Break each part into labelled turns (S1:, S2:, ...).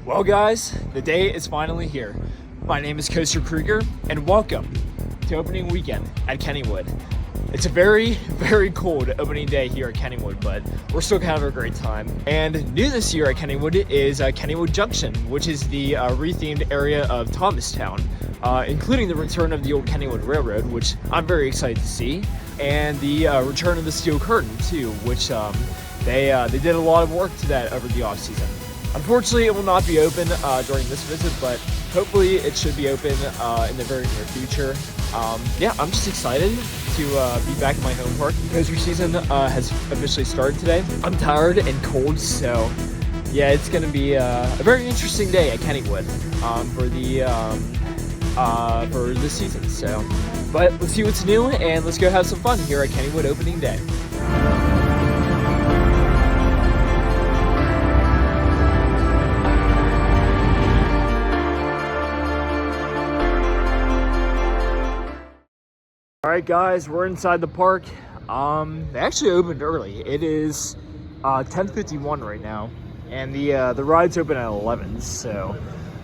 S1: Well guys, the day is finally here. My name is Coaster Krieger and welcome to opening weekend at Kennywood. It's a very, very cold opening day here at Kennywood, but we're still kind of a great time. And new this year at Kennywood is Kennywood Junction, which is the rethemed area of Thomastown, including the return of the old Kennywood Railroad, which I'm very excited to see, and the return of the steel curtain too, which they did a lot of work to that over the off season. Unfortunately, it will not be open during this visit, but hopefully it should be open in the very near future. Yeah, I'm just excited to be back in my home park. The coaster season has officially started today. I'm tired and cold, so yeah, it's going to be a very interesting day at Kennywood for this season. So, but let's see what's new and let's go have some fun here at Kennywood opening day. Alright guys, we're inside the park. They actually opened early. It is 10:51 right now, and the ride's open at 11, so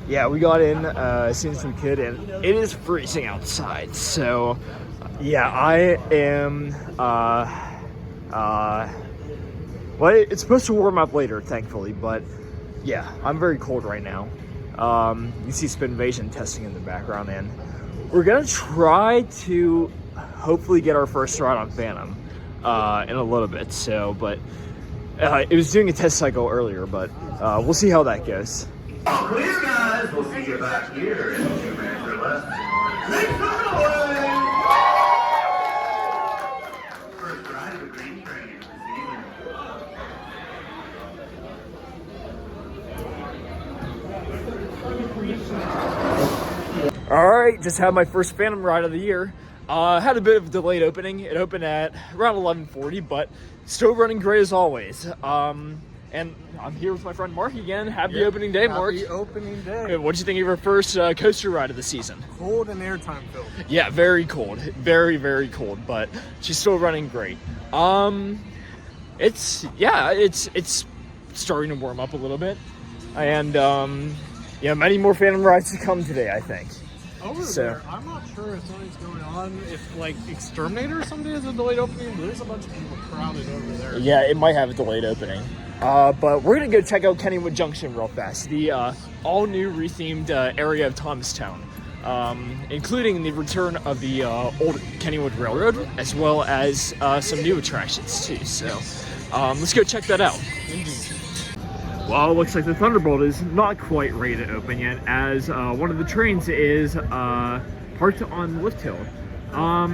S1: yeah, we got in as soon as we could, and it is freezing outside, so yeah, I am well, it's supposed to warm up later, thankfully, but yeah, I'm very cold right now. You see Spin Invasion testing in the background, and we're gonna try to hopefully get our first ride on Phantom in a little bit. So, but it was doing a test cycle earlier, but we'll see how that goes.
S2: Clear, guys. We'll see you back here in 2 minutes or less. First ride of the green train of the season.
S1: All right, just had my first Phantom ride of the year. Had a bit of a delayed opening. It opened at around 11:40, but still running great as always. And I'm here with my friend Mark again. Happy opening day, Mark.
S3: Happy opening day.
S1: What'd you think of your first coaster ride of the season?
S3: Cold and airtime filled.
S1: Yeah, very cold. Very, very cold, but she's still running great. It's starting to warm up a little bit. And yeah, many more Phantom rides to come today, I think.
S3: Over there, I'm not sure if something's going on. If like Exterminator or somebody has a delayed opening, there's a bunch of people crowded over there.
S1: Yeah, it might have a delayed opening. But we're gonna go check out Kennywood Junction real fast. The all-new rethemed area of Thomastown, including the return of the old Kennywood Railroad, as well as some new attractions too. So let's go check that out. Well, it looks like the Thunderbolt is not quite ready to open yet, as one of the trains is parked on Lift Hill. I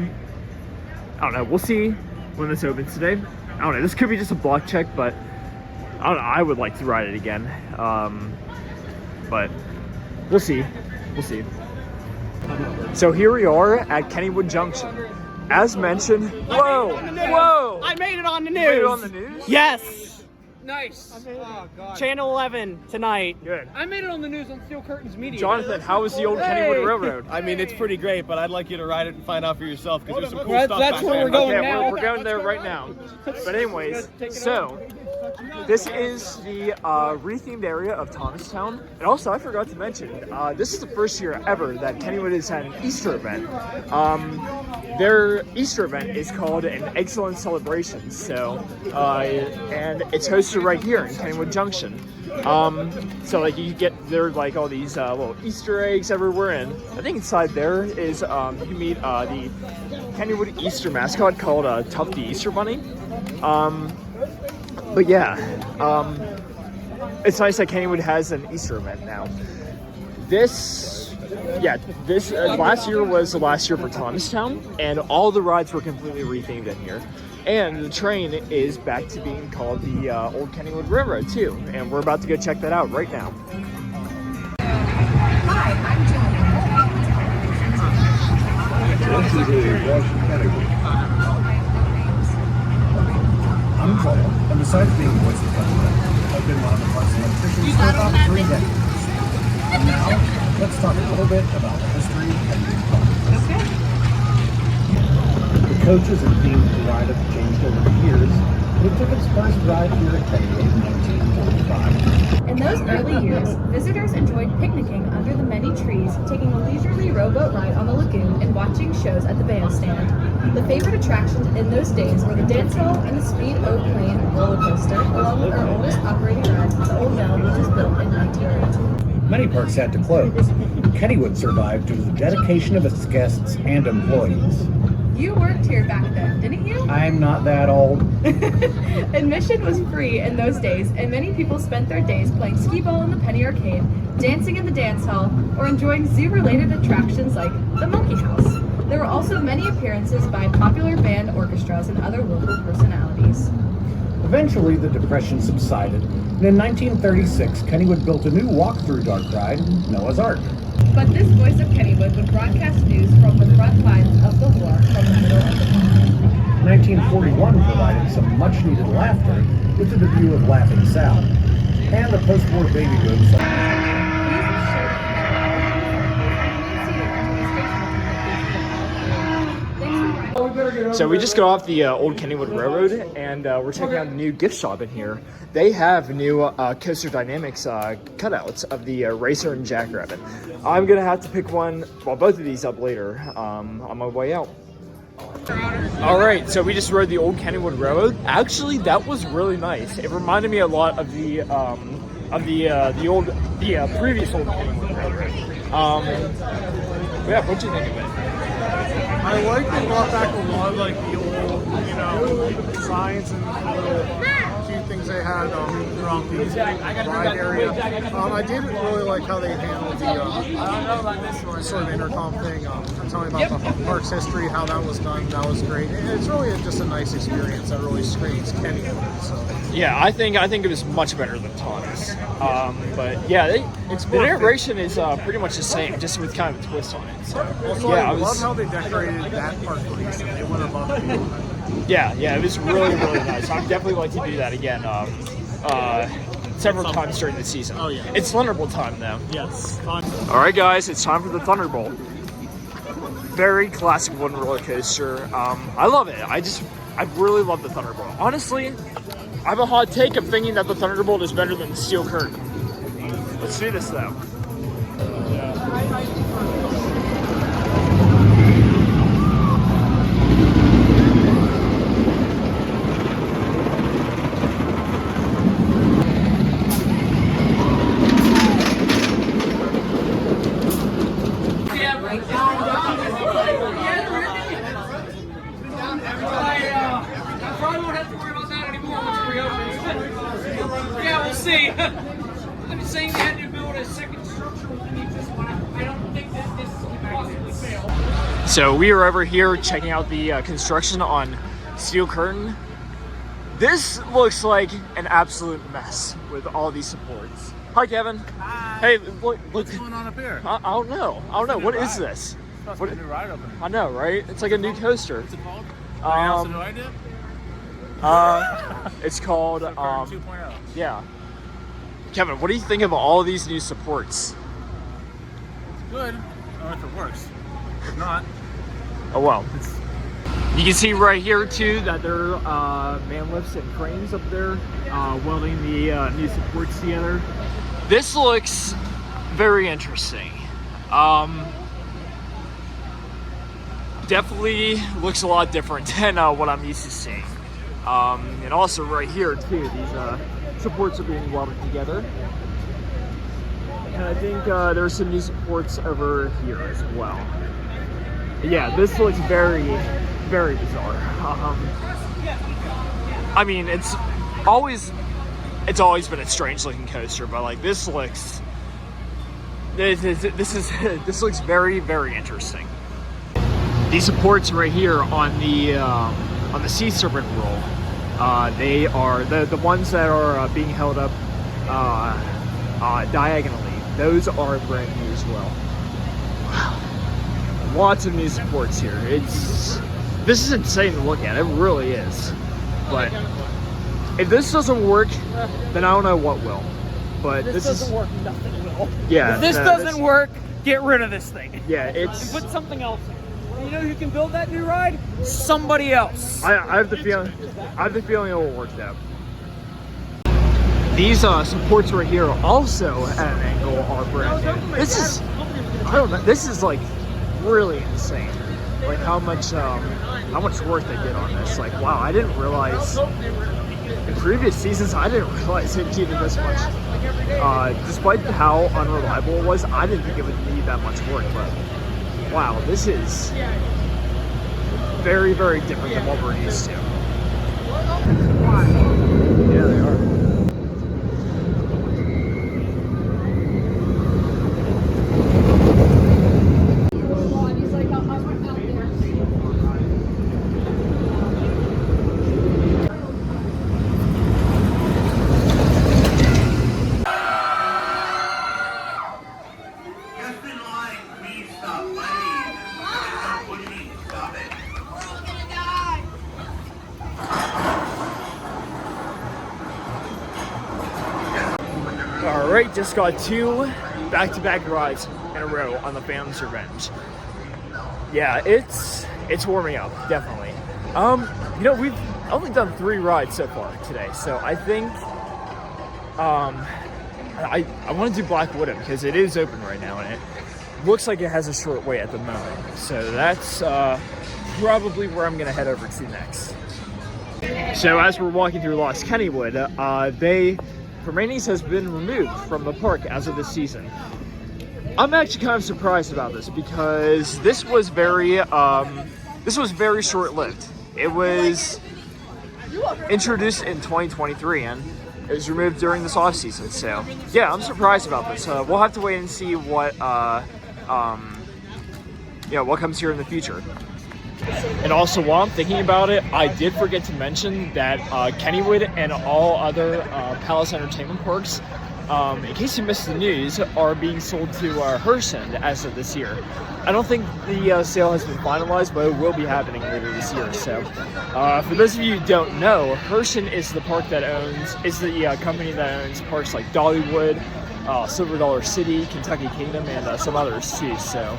S1: don't know, we'll see when this opens today. I don't know, this could be just a block check, but I don't know, I would like to ride it again. But we'll see, So here we are at Kennywood Junction. As mentioned, whoa!
S4: I made it on the news.
S1: You made it on the news?
S4: Yes.
S3: Nice. Oh, God.
S4: Channel 11 tonight.
S1: Good.
S3: I made it on the news on Steel Curtains Media.
S1: Jonathan, how was the old Kennywood Railroad?
S5: I mean, it's pretty great, but I'd like you to ride it and find out for yourself because there's some cool
S3: Well,
S5: stuff
S3: that's
S5: back
S3: where
S5: there.
S3: we're going
S1: Okay,
S3: now.
S1: we're going there right now. But anyways, so this is the rethemed area of Thomastown. And also, I forgot to mention, this is the first year ever that Kennywood has had an Easter event. Their Easter event is called an Eggcellent Celebration. So, and it's hosted right here in Kennywood Junction. So like you get there like all these little Easter eggs everywhere, and I think inside there is you meet the Kennywood Easter mascot called Tuff the Easter Bunny. But yeah, it's nice that Kennywood has an Easter event now. This last year was the last year for Thomastown, and all the rides were completely rethemed in here. And the train is back to being called the old Kennywood Railroad too, and we're about to go check that out right now.
S6: Hi, I'm Johnny.
S7: I'm Cole, and besides being the voice of government, I've been one of the park's electricians for about 3 decades. And now, let's talk a little bit about the history of Kennywood Park.
S6: Okay.
S7: The coaches and themes of the ride have changed over the years, but it took its first ride here at Kennywood in 1945.
S6: In those early years, visitors enjoyed picnicking under the many trees, taking a leisurely rowboat ride on the lagoon, and watching shows at the bandstand. The favorite attractions in those days were the dance hall and the speed oak plane roller coaster, along with our oldest operating ride, the Old Bell, which was built in 1902.
S7: Many parks had to close. Kennywood survived due to the dedication of its guests and employees.
S6: You worked here back then, didn't you?
S7: I'm not that old.
S6: Admission was free in those days, and many people spent their days playing skee ball in the Penny Arcade, dancing in the dance hall, or enjoying zoo-related attractions like the Monkey House. There were also many appearances by popular band orchestras and other local personalities.
S7: Eventually, the Depression subsided, and in 1936, Kennywood built a new walk-through dark ride, Noah's Ark.
S6: But this voice of Kennywood would broadcast news from the front lines of the war from the middle of the park.
S7: 1941 provided some much-needed laughter with the debut of Laughing Sal, and the post-war baby boom.
S1: So we just got off the old Kennywood Railroad, and we're checking out the new gift shop in here. They have new Coaster Dynamics cutouts of the Racer and Jackrabbit. I'm gonna have to pick one, well, both of these up later on my way out. All right, so we just rode the old Kennywood Railroad. Actually, that was really nice. It reminded me a lot of the previous old Kennywood Railroad. Yeah, what'd you think of it?
S3: I like they brought back a lot of like the old, signs and little cute things they had throughout the ride area. I did really like how they handled the sort of intercom thing. Telling about the park's history, how that was done. That was great. It's really just a nice experience that really screams Kennywood. So.
S1: Yeah, I think it was much better than Taunus. But yeah, the narration is pretty much the same, just with kind of a twist on it. So,
S3: also,
S1: yeah,
S3: I love how they decorated that park recently. They went above and beyond.
S1: Yeah, it was really, really nice. I'd definitely like to do that again several times during the season.
S3: Oh, yeah.
S1: It's Thunderbolt time, though.
S3: Yes. Fun.
S1: All right, guys, it's time for the Thunderbolt. Very classic wooden roller coaster. I love it. I really love the Thunderbolt. Honestly, I have a hot take of thinking that the Thunderbolt is better than the Steel Curtain. Let's do this, though.
S4: Yeah, we'll see. I'm just saying they had to build a second structure underneath this one. I don't think that this could possibly fail.
S1: So we are over here checking out the construction on Steel Curtain. This looks like an absolute mess with all these supports. Hi, Kevin.
S5: Hi.
S1: Hey, look.
S5: What's going on up here?
S1: I don't know. What is this?
S5: It's a new ride opening.
S1: I know, right? It's like a new coaster.
S5: What's it called? No idea?
S1: It's called
S5: 2.0.
S1: yeah. Kevin, what do you think of all these new supports?
S5: It's good. I don't know if it works. If not,
S1: Oh well. You can see right here too that there are man lifts and cranes up there welding the new supports together. This looks very interesting. Definitely looks a lot different than what I'm used to seeing. And also right here too, these supports are being welded together. And I think there's some new supports over here as well. Yeah, this looks very, very bizarre. I mean, it's always been a strange looking coaster, but like this looks looks very, very interesting. These supports right here on the Sea Serpent roll, they are the ones that are being held up diagonally. Those are brand new as well. Wow. Lots of new supports here. This is insane to look at. It really is. But if this doesn't work, then I don't know what will. But
S4: This doesn't work, nothing will.
S1: Yeah.
S4: If this doesn't work, get rid of this thing.
S1: Yeah, it's.
S4: And put something else in. You know who can build that new ride? Somebody else.
S1: I have the feeling it will work though. these supports right here also at an angle are brand new. This is, I don't know, this is like really insane. Like how much work they did on this. Like, wow, I didn't realize in previous seasons, I didn't realize it needed this much. Despite how unreliable it was, I didn't think it would need that much work, but wow, this is very, very different than what we're used to. Yeah, they are.
S2: Just in line, please stop playing. What do you mean, stop it?
S1: All right, just got 2 back-to-back rides in a row on the Phantom's Revenge. Yeah, it's warming up, definitely. You know, we've only done 3 rides so far today, so I think I want to do Black Widow because it is open right now and it looks like it has a short wait at the moment. So that's probably where I'm gonna head over to next. So as we're walking through Lost Kennywood, Permanis has been removed from the park as of this season. I'm actually kind of surprised about this because this was very short-lived. It was introduced in 2023 and it was removed during this off season. So yeah, I'm surprised about this. We'll have to wait and see what what comes here in the future. And also, while I'm thinking about it, I did forget to mention that Kennywood and all other Palace Entertainment parks, in case you missed the news, are being sold to Herschend as of this year. I don't think the sale has been finalized, but it will be happening later this year. So, for those of you who don't know, Herschend is the company that owns parks like Dollywood, Silver Dollar City, Kentucky Kingdom, and some others too. So,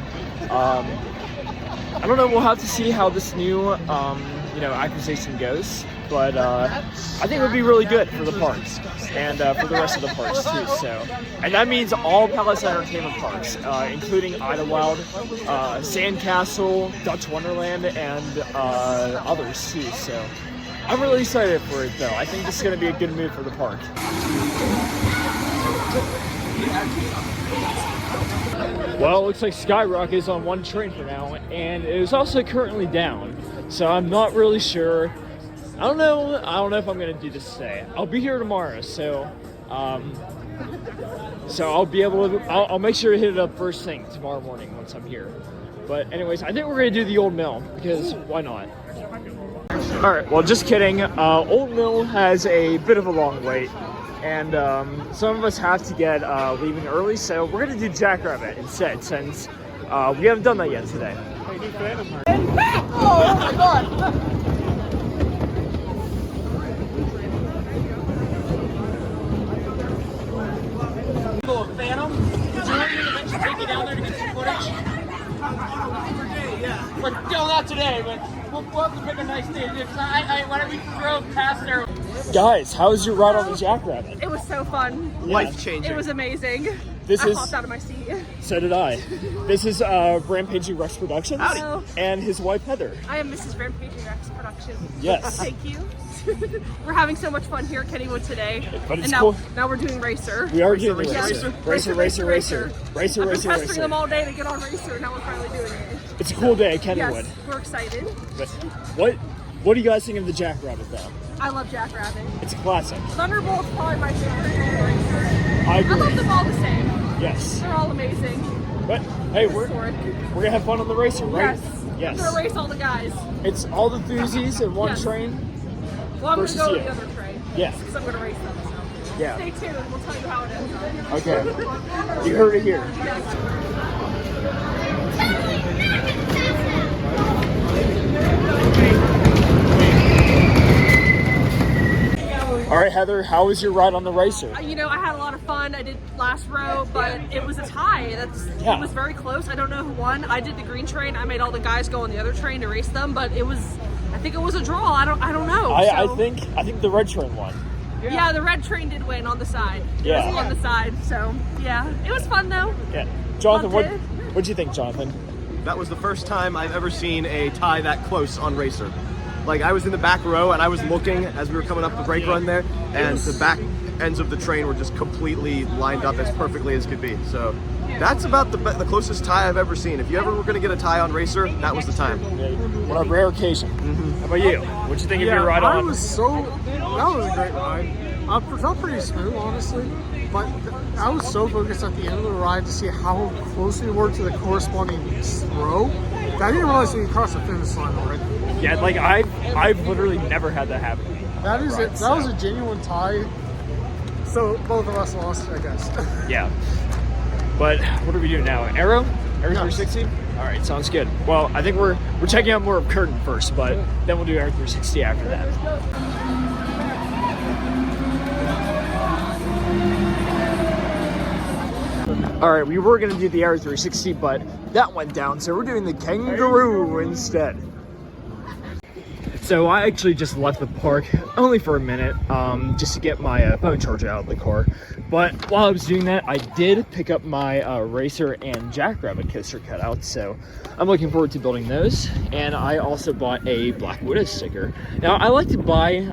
S1: I don't know. We'll have to see how this new, acquisition goes. But I think it would be really good for the parks and for the rest of the parks too. So, and that means all Palace Entertainment parks, including Idlewild, Sandcastle, Dutch Wonderland, and others too. So, I'm really excited for it though. I think this is going to be a good move for the park. Well, it looks like Skyrocket is on one train for now, and it is also currently down. So I'm not really sure. I don't know if I'm gonna do this today. I'll be here tomorrow, so I'll be able to. I'll make sure to hit it up first thing tomorrow morning once I'm here. But anyways, I think we're gonna do the Old Mill because why not? All right. Well, just kidding. Old Mill has a bit of a long wait. And some of us have to get leaving early, so we're gonna do Jackrabbit instead, since we haven't done that yet today.
S6: Oh my god!
S4: Phantom? Would you want me to eventually take you down there to get some footage? But no, not today, but we'll have to pick a nice day. When we drove past there.
S1: Guys, how was your ride on the Jackrabbit?
S6: It was so fun.
S1: Life-changing.
S6: It was amazing. I hopped out of my seat.
S1: So did I. This is Rampaging Rex Productions.
S6: Hello.
S1: And his wife Heather.
S6: I am Mrs. Rampaging Rex Productions.
S1: Yes.
S6: Thank you. We're having so much fun here at Kennywood today.
S1: But it's
S6: and
S1: cool.
S6: Now we're doing Racer.
S1: We are doing
S6: Racer.
S1: Racer.
S6: I've been pestering them all day to get on Racer, and now we're finally doing it.
S1: It's a cool day at Kennywood.
S6: Yes, we're excited.
S1: But what do you guys think of the Jackrabbit though?
S6: I love Jackrabbit.
S1: It's a classic.
S6: Thunderbolt's probably my favorite racer.
S1: I agree.
S6: I love them all the same.
S1: Yes.
S6: They're all amazing.
S1: But hey, we're gonna have fun on the Racer, right?
S6: Yes. I'm gonna race all the guys.
S1: It's all the Thuzies in one train.
S6: Well, I'm gonna go to
S1: you.
S6: the other train.
S1: Yes.
S6: Because I'm gonna race them. So.
S1: Yeah.
S6: Stay tuned. We'll tell you how it ends.
S1: Okay. You heard it here. All right, Heather, how was your ride on the Racer?
S6: I had a lot of fun. I did last row, but it was a tie. It was very close. I don't know who won. I did the green train. I made all the guys go on the other train to race them, but I think it was a draw. I don't know.
S1: I think the red train won.
S8: Yeah, the red train did win on the side.
S1: Yeah.
S8: It was on the side, so yeah. It was fun though.
S1: Yeah. Jonathan,
S8: Loved it.
S1: what'd you think, Jonathan?
S5: That was the first time I've ever seen a tie that close on Racer. Like, I was in the back row and I was looking as we were coming up the brake run there, and the back ends of the train were just completely lined up as perfectly as could be. So that's about the closest tie I've ever seen. If you ever were going to get a tie on Racer, that was the time.
S1: What a rare occasion. How about you? What'd you think of your ride on?
S3: That was a great ride. It felt pretty smooth, honestly, but I was so focused at the end of the ride to see how close we were to the corresponding row that I didn't realize we crossed the finish line already.
S1: Yeah, like I've literally never had that happen.
S3: That is it. That was a genuine tie. So both of us lost, I guess.
S1: Yeah. But what do we do now? Arrow 360? All right, sounds good. Well, I think we're checking out more of Curtin first, but then we'll do Arrow 360 after that. All right, we were gonna do the Arrow 360, but that went down, so we're doing the Kangaroo instead. So I actually just left the park only for a minute, just to get my phone charger out of the car. But while I was doing that, I did pick up my Racer and Jackrabbit coaster cutouts, so I'm looking forward to building those. And I also bought a Black Widow sticker. Now, I like to buy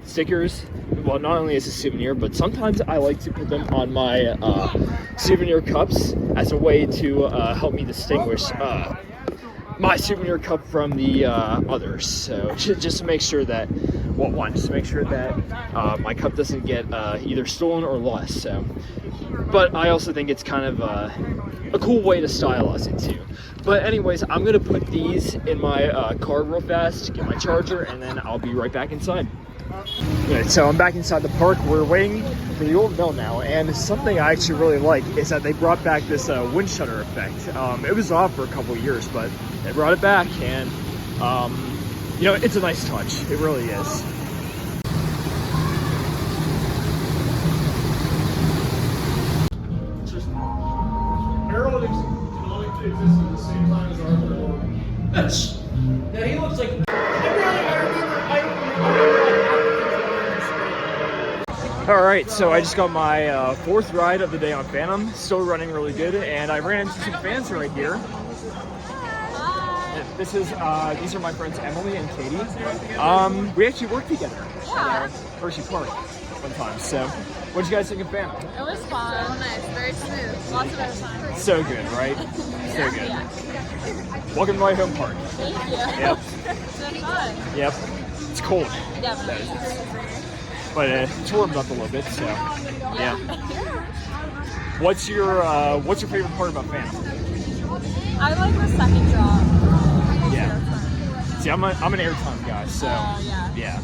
S1: stickers, well, not only as a souvenir, but sometimes I like to put them on my souvenir cups as a way to help me distinguish my souvenir cup from the others. So just to make sure that, just to make sure that my cup doesn't get either stolen or lost. So, but I also think it's kind of a cool way to stylize it too. But anyways, I'm gonna put these in my car real fast, get my charger, and then I'll be right back inside. Right, so I'm back inside the park. We're waiting for the old mill now, and something I actually really like is that they brought back this wind shutter effect. It was off for a couple of years, but they brought it back, and you know, it's a nice touch. It really is.
S3: Harold can only exist at the same time as Arthur.
S4: Now he looks like.
S1: All right, so I just got my fourth ride of the day on Phantom. Still running really good, and I ran into some fans right here. This is these are my friends Emily and Katie. We actually worked together at Hershey Park one time. So, what did you guys think of Phantom?
S8: It was fun. Nice, very smooth. Lots of airtime.
S1: So good, right? So good.
S8: Yeah.
S1: Welcome to my home park.
S8: Thank you.
S1: Yep.
S8: It's been fun.
S1: Yep. It's cold.
S8: Definitely.
S1: But it's warmed up a little bit, so yeah. What's your favorite part about Phantom?
S8: I like the second drop.
S1: Yeah. See, I'm an airtime guy, so yeah.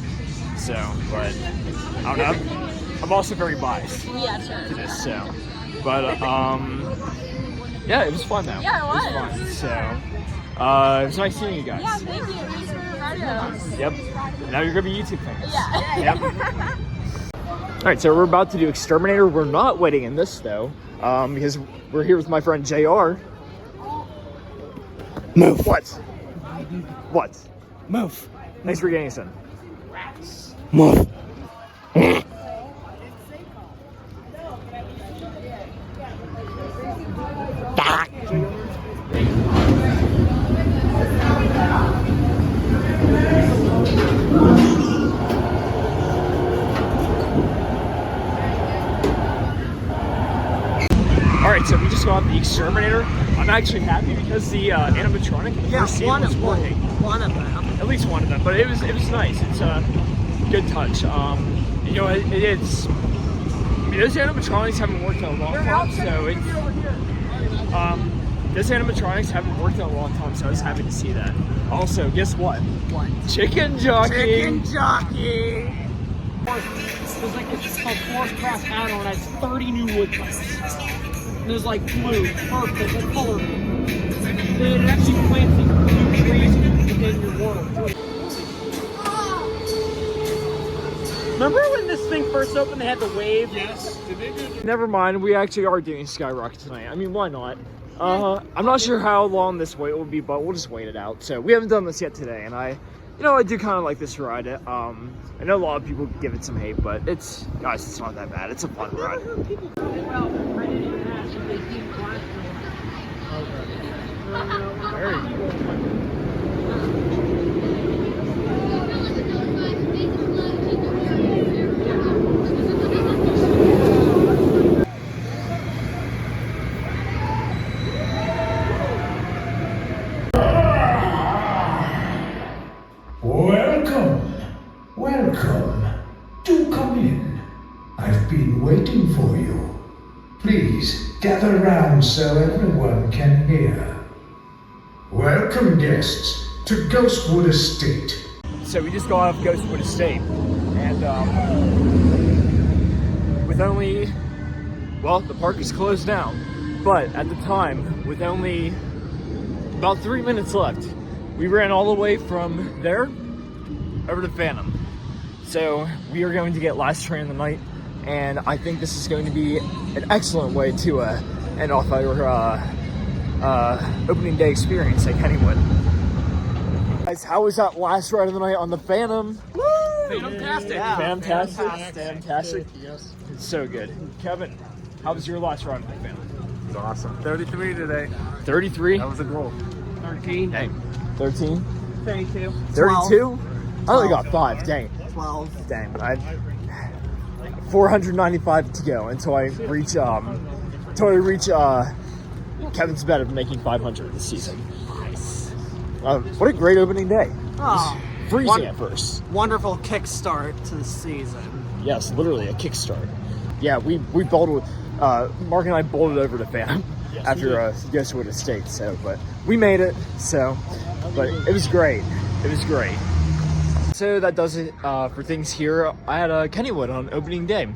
S1: So, but I don't know. I'm also very biased
S8: Yeah, sure.
S1: to this, so. But yeah, it was fun though.
S8: Yeah, it was.
S1: Fun. So, it was nice seeing you guys.
S8: Yeah, thank you. Thanks for inviting us.
S1: Yep. Now you're gonna be YouTube famous.
S8: Yeah.
S1: Yep. All right, so we're about to do Exterminator. We're not waiting in this though, because we're here with my friend JR. Move. What? What?
S9: Move.
S1: Thanks for getting us in.
S9: Move.
S1: All right, so we just got the Exterminator. I'm actually happy because the animatronic was working.
S9: One of them.
S1: At least one of them, but it was nice. It's a good touch. You know, it's. I mean, those animatronics haven't worked in a long time, so it's. Those animatronics haven't worked in a long time, so I was happy to see that. Also, guess what?
S9: What?
S1: Chicken jockey.
S9: Chicken jockey.
S4: There's like it's called Forest Craft Add-on. It has 30 new wood types. And there's like blue, purple, and colorful. It actually plants new trees within your world. Remember when this thing first opened, they had the wave?
S3: Yes. Did they do?
S1: Never mind, we actually are doing Skyrocket tonight. I mean, why not? I'm not sure how long this wait will be, but we'll just wait it out. So we haven't done this yet today, and I you know, I do kind of like this ride. I know a lot of people give it some hate, but it's not that bad. It's a fun ride. Very cool.
S10: Welcome. Do come in. I've been waiting for you. Please gather round so everyone can hear. Welcome, guests, to Ghostwood Estate.
S1: So we just got off Ghostwood Estate, and with only, well, the park is closed down, but at the time, with only about 3 minutes left, we ran all the way from there over to Phantom. So we are going to get last train of the night, and I think this is going to be an excellent way to end off our opening day experience at Kennywood. Guys, how was that last ride of the night on the Phantom? Woo!
S9: Fantastic.
S1: Yeah, fantastic.
S3: Fantastic. Yes.
S1: It's so good. Kevin, how was your last ride on the Phantom?
S3: It was awesome. 33 today.
S1: 33?
S3: That was a goal.
S4: 13.
S1: Dang. 13?
S4: 32.
S1: 32? I only got 5. Dang.
S9: 12.
S1: Dang. I 495 to go until I reach Kevin's bet of making 500 this season. Nice. What a great opening day.
S9: Oh,
S1: Freezing at first.
S9: Wonderful kickstart to the season.
S1: Yes, literally a kickstart. Yeah, we bolted. Mark and I bolted over to Phantom after Ghostwood Estate. So, but we made it. So, but it was great. It was great. So that does it for things here at Kennywood on opening day.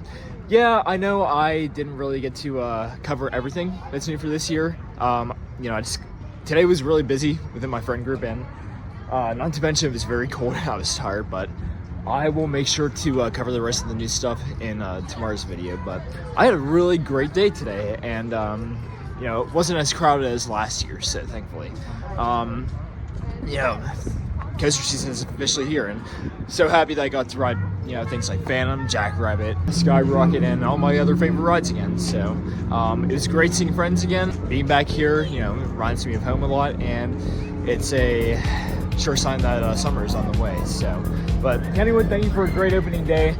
S1: Yeah, I know I didn't really get to cover everything that's new for this year. You know, today was really busy within my friend group, and not to mention it was very cold and I was tired, but I will make sure to cover the rest of the new stuff in tomorrow's video. But I had a really great day today, and you know, it wasn't as crowded as last year, so thankfully. You know, coaster season is officially here, and so happy that I got to ride, you know, things like Phantom, Jackrabbit, Skyrocket, and all my other favorite rides again. So it was great seeing friends again. Being back here, you know, reminds me of home a lot, and it's a sure sign that summer is on the way. So, but Kennywood, thank you for a great opening day.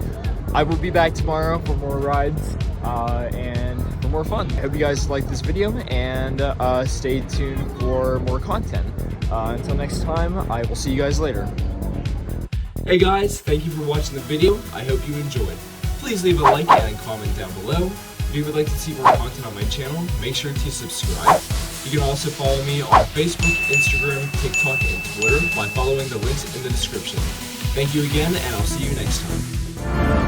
S1: I will be back tomorrow for more rides and for more fun. I hope you guys liked this video, and stay tuned for more content. Until next time, I will see you guys later. Hey guys, thank you for watching the video. I hope you enjoyed. Please leave a like and a comment down below. If you would like to see more content on my channel, make sure to subscribe. You can also follow me on Facebook, Instagram, TikTok, and Twitter by following the links in the description. Thank you again, and I'll see you next time.